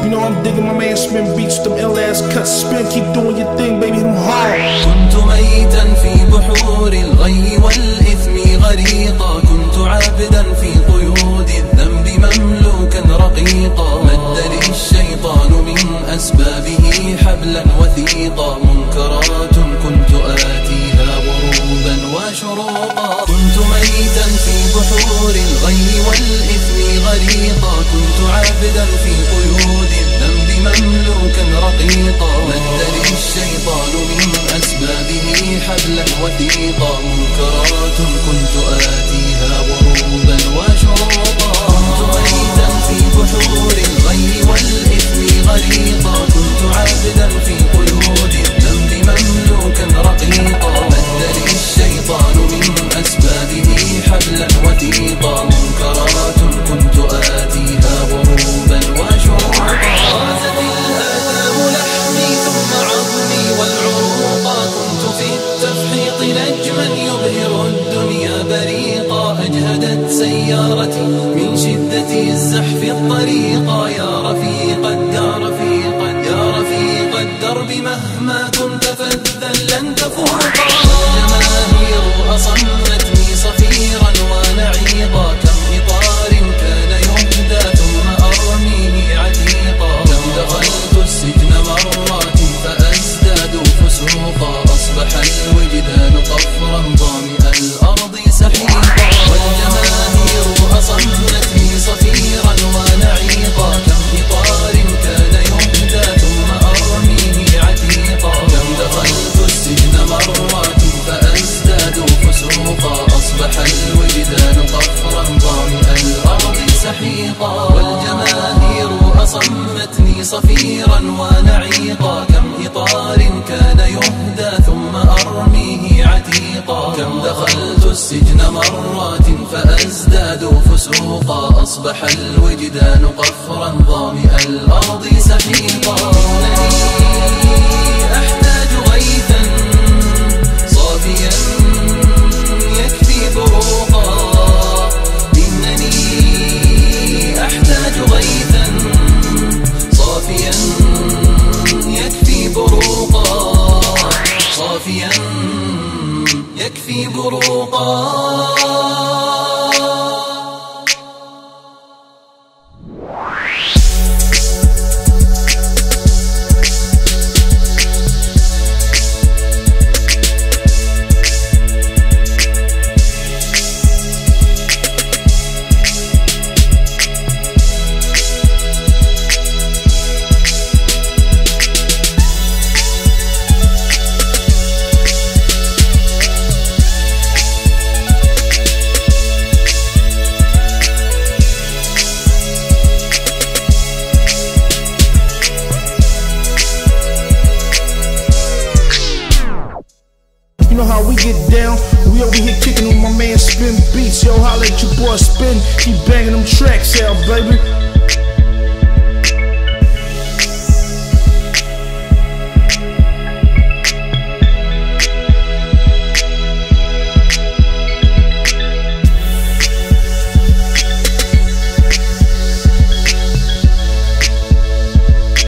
You know I'm digging my man Spin beats with them ill-ass cuts. Spin, keep doing your thing, baby, hit 'em hard. كنت ميتا في بحور الغي والإثم غريقا، كنت عابدا في قيود الذنب مملوكا رقيقا، مد لي الشيطان من أسبابه حبلا وثيقا، منكرات كنت آتيها غروبا وشروقا. كنت ميتا في بحور الغي والإثم غريقا، كنت عابدا في قيود الذنب مملوكا رقيقا، مد لي الشيطان من أسبابه حبلا وثيقا، منكرات كنت آتيها غروبا وشروقا. كنت ميتا في بحور الغي والإثم غريقا، كنت عابدا في قيود الذنب مملوكا رقيقا، مد لي الشيطان من أسبابه حبلا وثيقا، منكرات كنت آتيها غروبا وشروقا. غازت الآثام لحمي ثم عظمي والعروقا، كنت في التفحيط نجما يبهر الدنيا بريقا، أجهدت سيارتي من شدة الزحف الطريقا، يا رفيق الدرب مهما كنت فذا لن تفوقا. الجماهير أصمتني صفيرا ونعيقا، كم إطار كان يهدى ثم أرميه عتيقا، كم دخلت السجن مرات فأزداد فسوقا، أصبح الوجدان قفرا ظامئ الأرض سحيقا. والجماهير أصمتني صفيرا ونعيقا، كم إطار كان يهدى ثم أرميه عتيقا، كم دخلت السجن مرات فأزداد فسوقا، أصبح الوجدان قفرا ظامئ الأرض سحيقا. والجماهير أصمتني صفيرا ونعيقا، كم إطار كان يهدى ثم أرميه عتيقا، كم دخلت السجن مرات فأزداد فسوقا، أصبح الوجدان قفرا ظامئ الأرض سحيقا. إنني أحتاج غيثا صافيا يكفي بروقا، إنني أحتاج غيثا صافيا يكفي بروقا، صافيا يكفي بروقا. You know how we get down, we over here kicking with my man Spin beats. Yo, holla at your boy Spin, keep banging them tracks out, baby.